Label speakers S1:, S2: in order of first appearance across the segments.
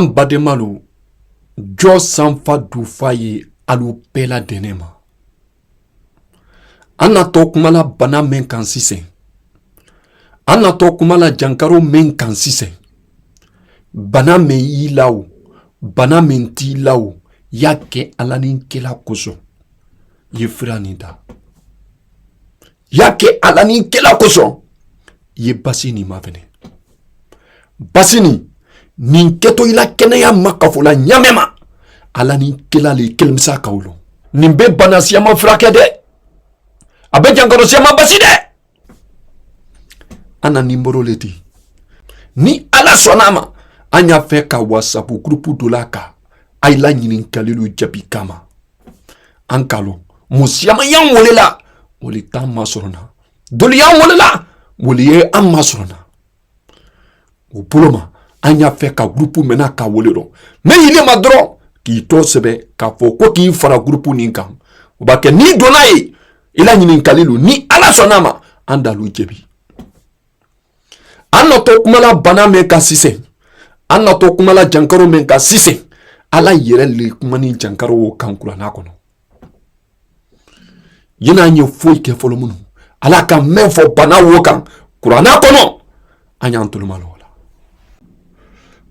S1: An bademalu jɔ sanfa du fa ye alu bɛɛ la dɛnɛ ma. An natɔ kuma la bana min kan sisan. An natɔ kuma la jankaro min kan sisan. Bana min y'i la o, bana min t'i la o, y'a kɛ Ala ni kɛla kosɔn. Ye fira nin da. Y'a kɛ Ala ni kɛla kosɔn. Ye basi nin ma fɛnɛ. Basi nin kɛtɔ i la kɛnɛya ma ka fɔ la ɲamɛ ma. Ala ni kɛla le kelemisa ka wolo. Nin bɛ bana siyama furakɛ dɛ. A bɛ jankaro siyama basi dɛ. An na numéro le di. Ni Ala sɔnna ma, an y'a fɛ ka WhatsApp groupe dɔ la kan. A yi la ɲininkalilu jaabi kama. An kalon mun siyama y'an wele la, wele t'an ma sɔrɔ na. Doli y'an wele la, wele ye an ma sɔrɔ na. O bolo ma, an y'a fɛ ka groupe mɛna ka wele dɔn. Mais il ma dɔrɔn k'i tɔ sɛbɛ k'a fɔ ko k'i fara groupe nin kan. O b'a kɛ n'i donna ye, i la ɲininkalilu ni Ala sɔnna ma, an dalu jaabi. An natɔ kuma la bana min kan sisan. An natɔ kuma la jankaro min kan sisan. Ala yɛrɛ le kuma ni jankaro kan Kurana kɔnɔ. Yena an ye foyi kɛ fɔlɔ minnu. Ala ka mɛn fɔ bana wo kan Kurana kɔnɔ. An y'an toloma la o la.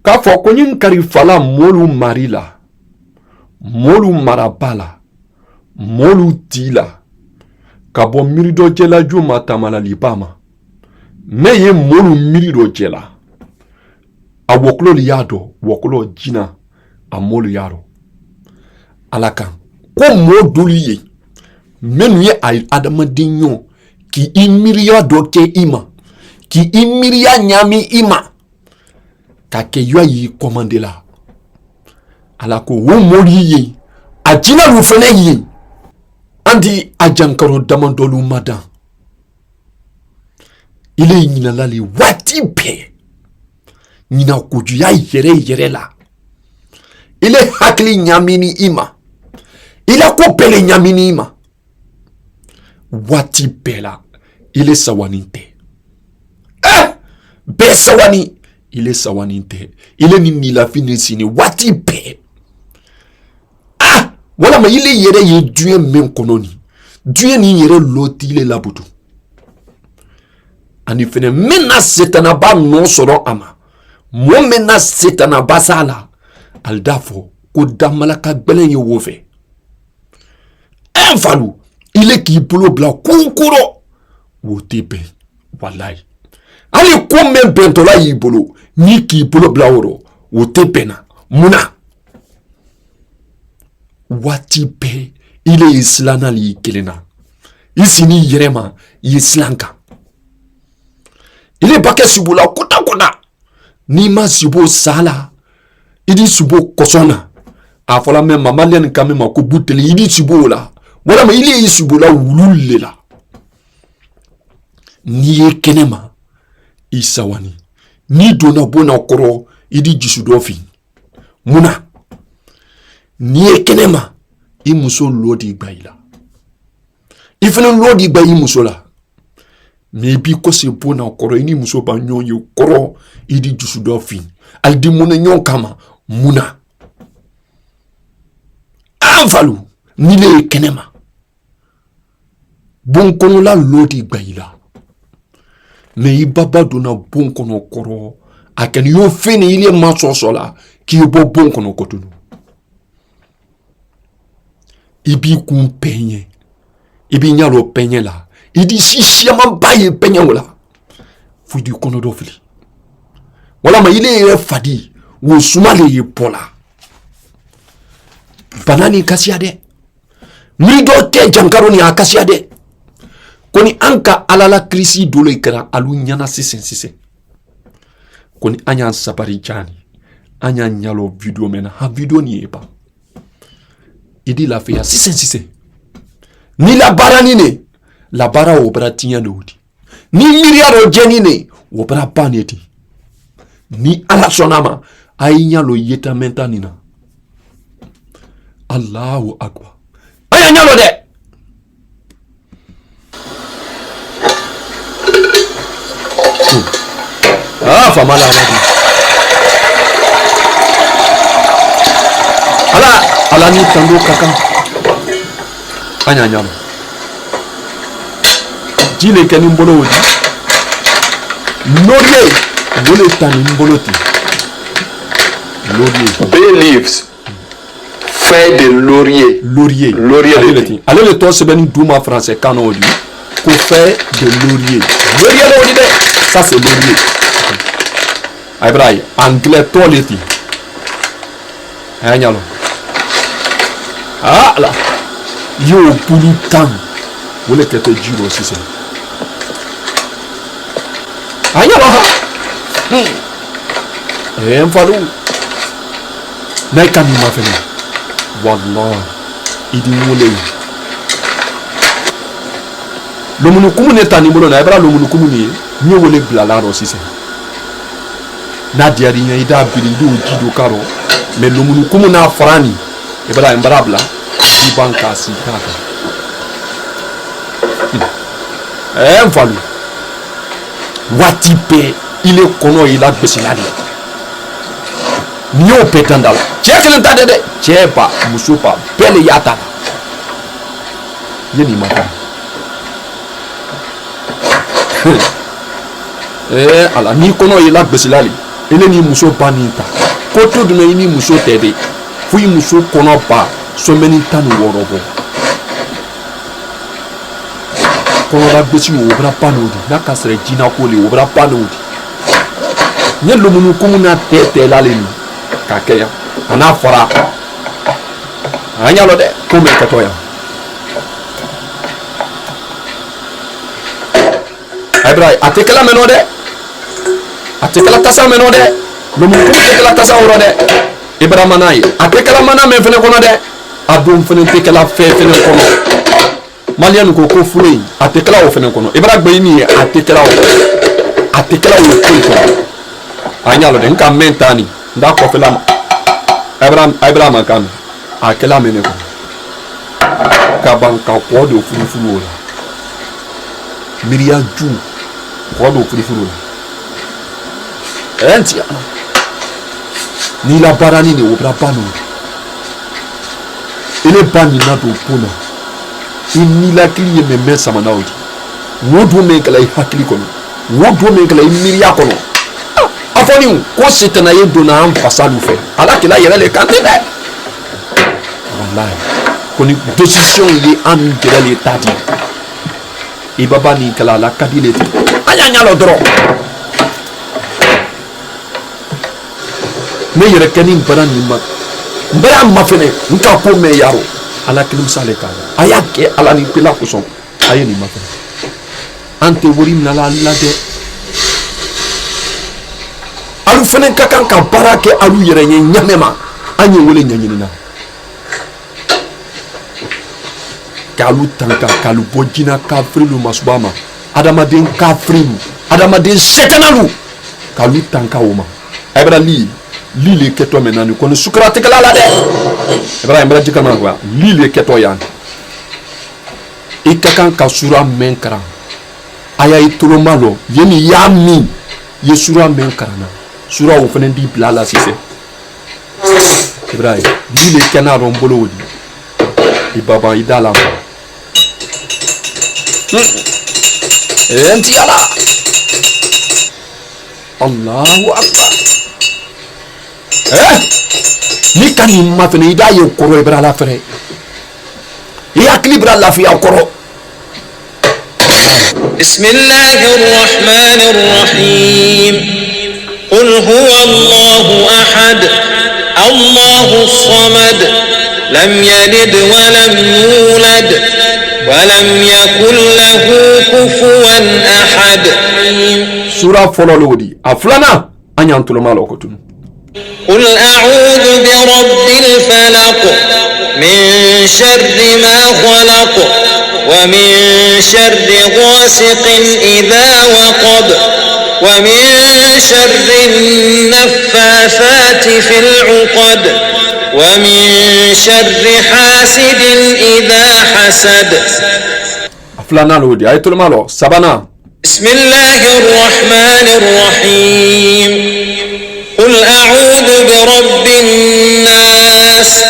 S1: K'a fɔ ko ɲin karifala molu mari la, molu maraba la, molu ti la, ka bɔ miiri dɔ jɛlaju ma tamalaliba ma. Mɛ ye molu miiri dɔ jɛla. A wɔkulo li y'a dɔn, wɔkulo jina a molu y'a dɔn. Ala kan ko mɔ doli ye minnu ye adamaden ɲɔ k'i miiriya dɔ kɛ i ma, k'i miiriya ɲami i ma, ka kɛ yɔ y'i commandé la. Ala ko wo mɔlu ye a jina lu fɛnɛ ye an di a jankaro damadɔlu madan. Il est ɲinala le waati bɛɛ. Ɲina kojuya yɛrɛ la. Il est hakili ɲamini i ma. Il a ko bɛɛ le ɲamini i ma. Waati bɛɛ la. Il est sawani tɛ. Bɛɛ sawani. Il est sawani tɛ. Il est ni nilafini sini waati bɛɛ. Walama il est yɛrɛ ye diɲɛ min kɔnɔ ni. Diɲɛ ni yɛrɛ loti le labutu. Ani fɛnɛ min na setanaba nɔ sɔrɔ a ma. Mɔ min na setanaba s'a la. Ali d'a fɔ ko damalaka gbɛlɛn ye wo fɛ. Falu, il est k'i bolo bila kunkɔrɔ. Wo tɛ bɛn. Walayi. Hali ko min bɛntɔla y'i bolo, n'i k'i bolo bila o rɔ, o tɛ bɛn na. Munna? Waati bɛɛ, il est silamɛ y'i kelen na. I sini yɛrɛ ma, i ye silan kan. Il est bakɛ sibo la kota kota. N'i ma sibo sala, i di sibo kɔsɔn na. A fɔla mɛ mamalɛni kan min ma ko buteli, i di sibo la. Walama il est sibo la wulu le la. N'i ye kɛnɛ ma, i sawani. N'i donna bona kɔrɔ, i di jisu dɔ fin. Munna? N'i ye kɛnɛ ma, i muso lodi gba i la. I fɛnɛ lodi gba i muso la. Mais i b'i kɔse bona kɔrɔ, i ni muso ba ɲɔgɔn ye kɔrɔ, i di jisu dɔ fin. Ali di mun ɲɔgɔn kama. Munna? An falu, n'i le ye kɛnɛ ma. Bon kɔnɔla lodi gba i la. Mais i baba donna bon kɔnɔ kɔrɔ, a kɛni y'o fɛn ni il ye ma sɔsɔ la, k'i bɔ bon kɔnɔ kɔtunu. I b'i kun pɛɲɛ, i b'i ɲalɔ pɛɲɛ la, i di si siyaman ba ye pɛɲɛ o la, fo i di kɔnɔ dɔ fili. Walama il est yɛrɛ fadi, wo suma le ye bɔ la. Bana ni kasiya dɛ. Miiri dɔ kɛ jankaro ni a kasiya dɛ. Ko ni an ka Ala la kirisi dolo kɛra alu ɲana sisan. Ko ni an y'an sabari jani, an y'an ɲalɔ video mɛna, ha video ni ye ban. I di lafiya sisan. Ni labara ni ne, labara o bara tiɲɛ de o di. Ni miiriya dɔ jɛni ne, o bara ban de di. Ni Ala sɔnna ma, a y'i ɲalɔ yetamɛnta nin na. Allahu akbar. A y'a ɲalɔ dɛ. Fama la ala ni tando kaka anya nyam jile keni mbolo wodi laurier wole tani mboloti laurier
S2: bay leaves feuilles de laurier
S1: allez le to sebeni duma français kano wodi ko fait de laurier le wodi de ça c'est laurier Ibrahim anglais to leti ayanyalo là yo pulu tan wole kete jiro sise ayanyalo ha mfalu na kami mafene wallah idi wole lomunukumu ne tani bolo na ebra lomunukumu ni wole blala ro sise na diari nya ida bilindu jido karo me lomunukumu na farani ebra embrabla di banka si kaka mfalu watipe ile kono ila besilali niyo petandala chekele tade de chepa musupa pele yata yeni mata ala ni kono ila besilali ile ni muso banita koto duno ni muso tede fuyi muso kono ba so meni tanu worobo kono da besi wo bra panodi na kasre jina ko le wo bra panodi nye lomunu kumuna tete laleni kakeya ana fara anya lo de kome katoya Ibrahim atekela meno de atekela tasa meno de lomunu kumu tekela tasa oro de Ibrahim manai atekela mana men fene kono de adum fene tekela fe fene kono malian ko ko furi atekela o fene kono Ibrahim gbe ni atekela o ko anya lo de nka mentani nda ko fela Abraham kan akela mene ko ka ban ka ko do furu la miriya ju ko do furu la enti ni la barani ni obra pano ele bani na do pona inni la kliye me mesa manawdi wodo me kala hakili kono wodo me kala miriya kono afoni ko setana ye dona am fasalu fe ala kila yele le kante de wallahi koni décision ye an gele le tadi e baba ni kala la kadile ti anya nyalo dro ne yere keni barani ma bara ma fene nka ko me yaro ala kilim sale ka ayake ala ni pila ko son ayeni ma fene ante wori na la de alu fene kakan ka barake alu yere nyamema anye wole nyanyina kalu tanka kalu bojina kafrilu masubama adamaden kafrilu adamaden setanalu kalu tanka woma ebra li le keto menani kono sukrate kala la de Ibrahim bra jikama kwa li le keto yan ikakan ka sura menkara aya itolo malo yeni yami ye sura menkara na sura o fene di blala sise Ibrahim li le kana rombolo wodi ibaba idala enti ala Allahu akbar ni kani ma fene ida ye koro ibra la fere ya klibra la fi akoro
S3: bismillahir rahmanir rahim qul huwa Allahu ahad Allahus samad lam yalid wa lam yulad wa lam yakul lahu kufuwan ahad
S1: sura folo lodi aflana anyantulo malo kotun
S3: قل أعوذ برب الفلق من شر ما خلق ومن شر غاسق إذا وقب ومن شر النفاثات في العقد ومن شر حاسد إذا حسد
S1: أفلانا لودي آية المالو سبانا
S3: بسم الله الرحمن الرحيم قل أعوذ برب الناس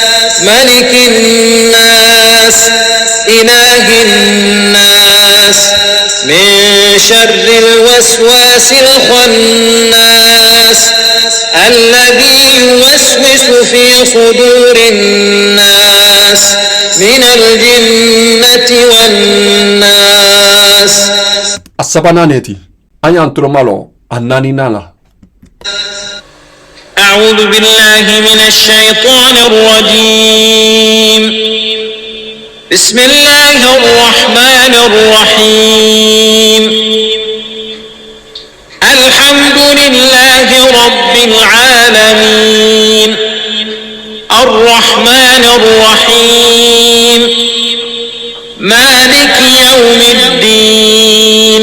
S3: ملك الناس إله الناس من شر الوسواس الخناس الذي يوسوس في صدور الناس من الجنة والناس.
S1: السبانانيتي أيان ترمالو أناني نالا.
S3: أعوذ بالله من الشيطان الرجيم. بسم الله الرحمن الرحيم. الحمد لله رب العالمين الرحمن الرحيم مالك يوم الدين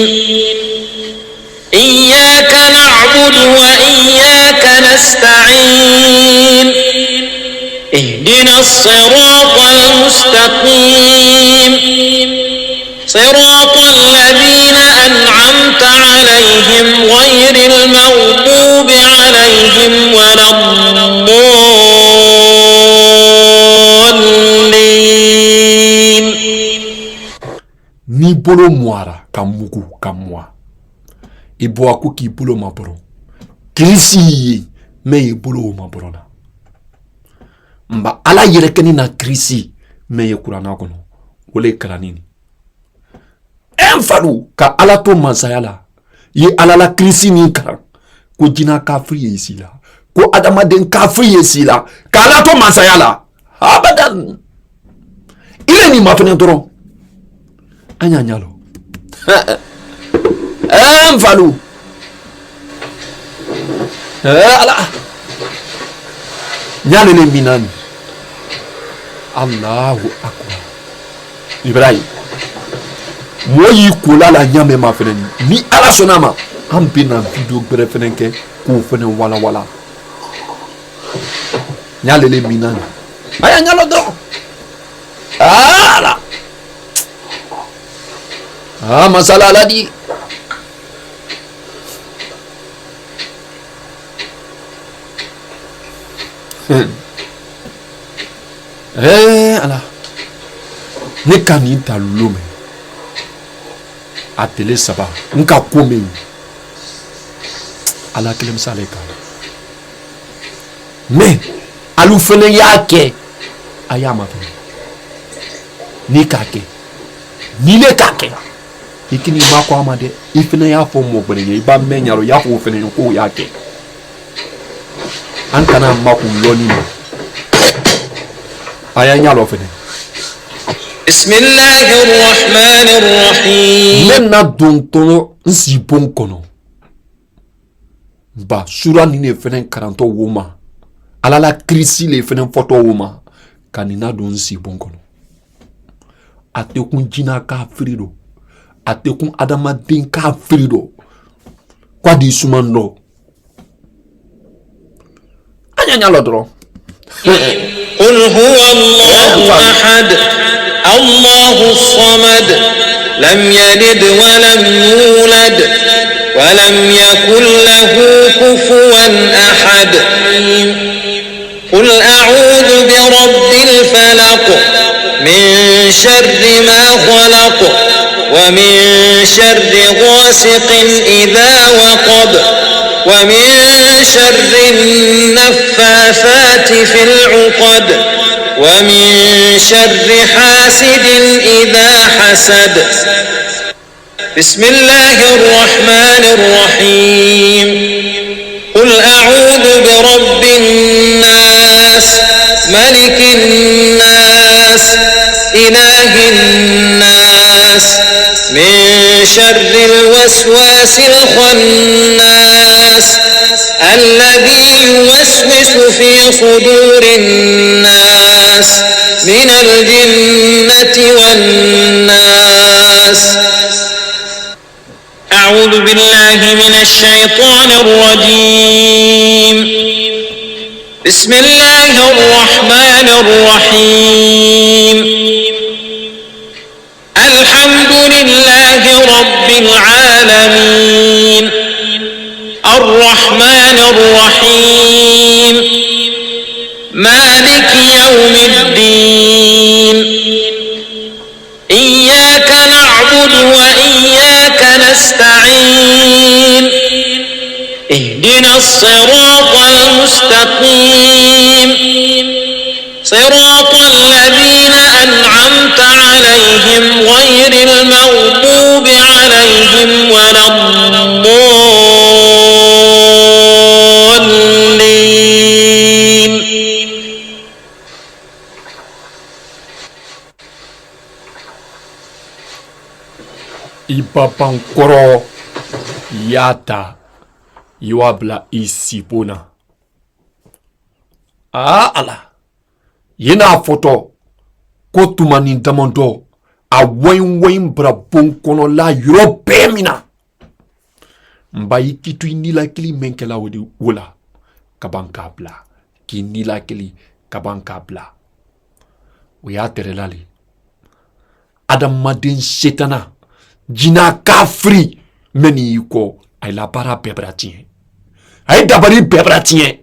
S3: إياك نعبد وإياك نستعين اهدنا الصراط المستقيم صراط الذين أنعمت عليهم غير المغضوب عليهم ولا الضالين.
S1: Ni bolo moara kamugu kamwa. Ibo aku ki bolo maboro. Krisi me i bolo maborona. Mba ala yerekeni na krisi me ye kurana kono. Wole kalanini. Enfalu ka ala to mansayala. Ye ala la krisi ni karan. Ko jina kafri ye sila. Ko adamaden kafri ye sila. Ka ala to mansayala. Abadan. Ile ni mafene doro. Anya nyalo. Enfalu. Ala. Nyale le minani. Allahu akbar. Ibrahim. Moi kula la nyame ma feneni. Ni ala sonama. Ampina video gbere fenenke ko fenen wala wala. Nyale le minani. Aya nyalo do. Ala. Masala la di. Ala. Ne kani ta lume. Atele saba. Nka kome. Ala kelem saleka. Me. Alu fene yake. Ayama fene. Ni kake. Ni le kake. Ikini mako amade. Ifene ya fo mo gbere. Iba menyaro ya fo fene ko yake. Ankana mako loni. Ayanya lo fene.
S3: بسم الله الرحمن الرحيم.
S1: Mena dontono nsi bon kono. Ba sura ni ne fene karanto woma. Ala la krisi le fene foto woma. Kanina don nsi bon kono. Ate kun jina ka frido. Ate kun adama den ka frido. Kwa di sumando. Anya lo dro.
S3: قل هو الله أحد الله الصمد لم يلد ولم يولد ولم يكن له كفوا أحد. قل أعوذ برب الفلق من شر ما خلق ومن شر غاسق إذا وقب ومن شر النفاثات في العقد ومن شر حاسد إذا حسد. بسم الله الرحمن الرحيم. قل أعوذ برب الناس ملك الناس إله الناس من شر الوسواس الخناس الذي يوسوس في صدور الناس من الجنة والناس. أعوذ بالله من الشيطان الرجيم. بسم الله الرحمن الرحيم. الحمد لله رب العالمين الرحمن الرحيم مالك يوم الدين إياك نعبد وإياك نستعين اهدنا الصراط المستقيم صراط الذين أنعمت عليهم غير المغضوب عليهم ولا الضالين.
S1: Ipapankoro yata iwabla isipona. Ala yena foto ko tumani damanto a wain bra bon kono la europémina mba yikitu inila kili menkela wodi wula kabankabla ki nila kili kabankabla o ya terelali adam madin setana jina kafri meni yuko ay la para bebratien ay dabari bebratien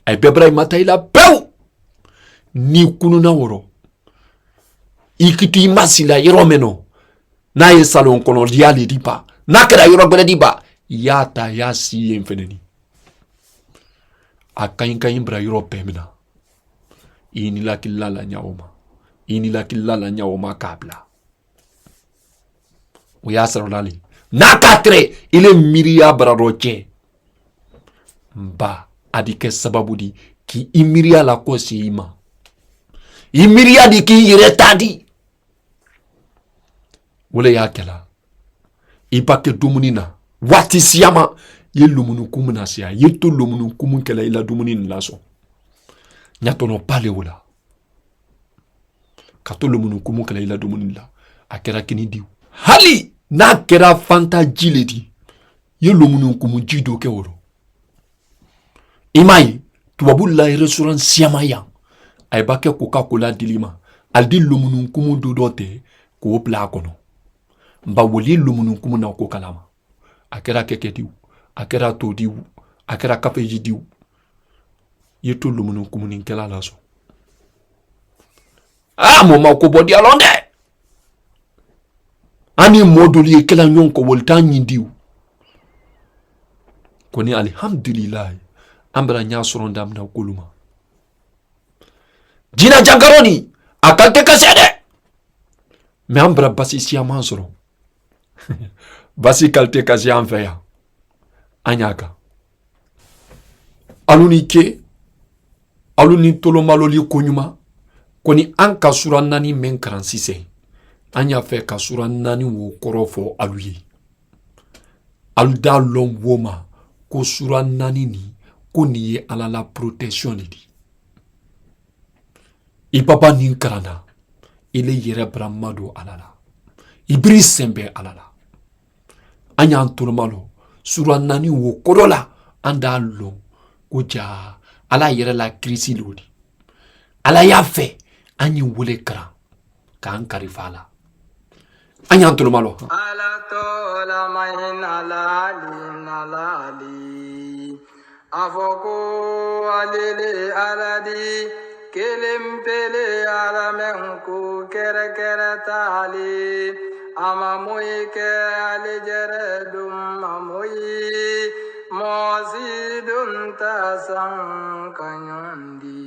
S1: ay bebray matay la pew ni kununa woro ikiti masila yeromeno na ye salon kono liali dipa na kera yoro gbere diba yata ya si enfeneni akayin bra yoro pemina ini la kilala nyaoma kabla o ya sarolali na katre ile miria braroche mba adike sababu di ki imiria la kosi ima imiria di ki iretadi wole ya kela ipake dumunina wati siyama ye lumunu kumuna siya ye to lumunu kumun kela ila dumunina laso nyatono pale wala kato lumunu kumun kela ila dumunina akera kini diu hali na kera fanta jiledi ye lumunu kumun jido ke woro imai tubabu la restaurant siyama yang ay bake Coca-Cola dilima aldi lumunu kumun dodote ko pla kono mba woli lumunu kumun na ko kalama akera keke diu akera to diu akera kafeji diu yeto lumunu kumun kela laso moma ko bodi alonde ani moduli kela nyon ko wolta nyindiu koni alhamdulillah ambra nya sorondam na kuluma jina jangaroni akalte kasede me ambra basi siya mansoro basi kalte kasi anfeya anyaka aluni tolo maloli konyuma koni anka sura nani men 46 anya fe ka sura nani wo korofo aluye alda lom woma ko sura nani ni ko ni ye ala la protection di ipapa ni karana ile yere bramado alala ibris sembe alala anya antulmalo sura nani wo korola anda lo kuja ala yere la krisi lodi ala ya fe anyi wole kra kan karifala anya antulmalo
S4: ala to la mahina la li afoko alele aladi kelim pele alamenku kere kere tali amamoy ke ali jeredum amoy mosidun tasang kanyondi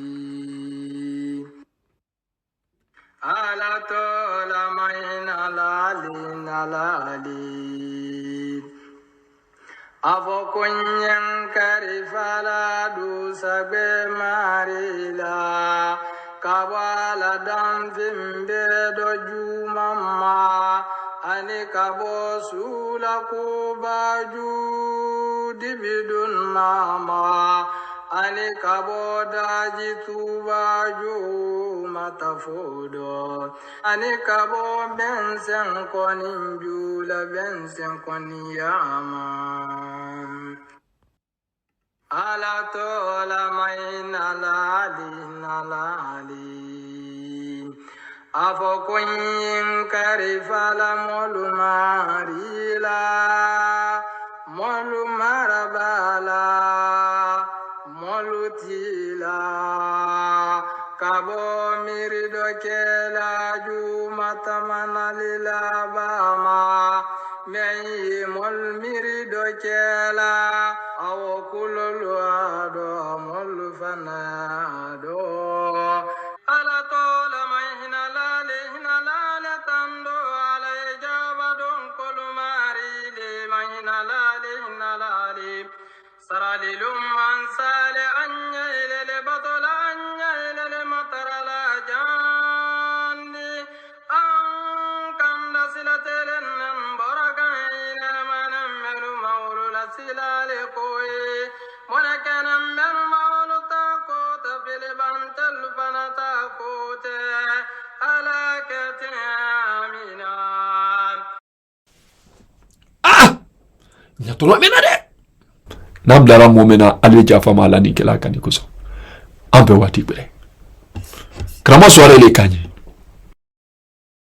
S4: ala to la maina lali avo kunyan karifala du sagbe marila kabala dam vimbe do jumama ani kabo sula kubaju dibidun mama ani kabo daji tubaju matafodo ani kabo bensen konin jula bensen konin yama ala to la maina lali afo kunyin karifala molu marila molu marabala molu malutila kabo mirido kela jumata manalila bama meyi mol mirido kela awkululu ado mol fanado ala tola mahina lale tando ala jabadon kolumari le mahina lale saralilum ansale anya ile batola anya ile matarala jandi kanda silatelen baraka ile manam melu maulula silale koy monakanam melu maulu takut fil bantal fanata kut alakatin amina
S1: nyatolo menade nablara momena aleja fama ala ni kela kanikoso ambe wati bele krama soare le kanye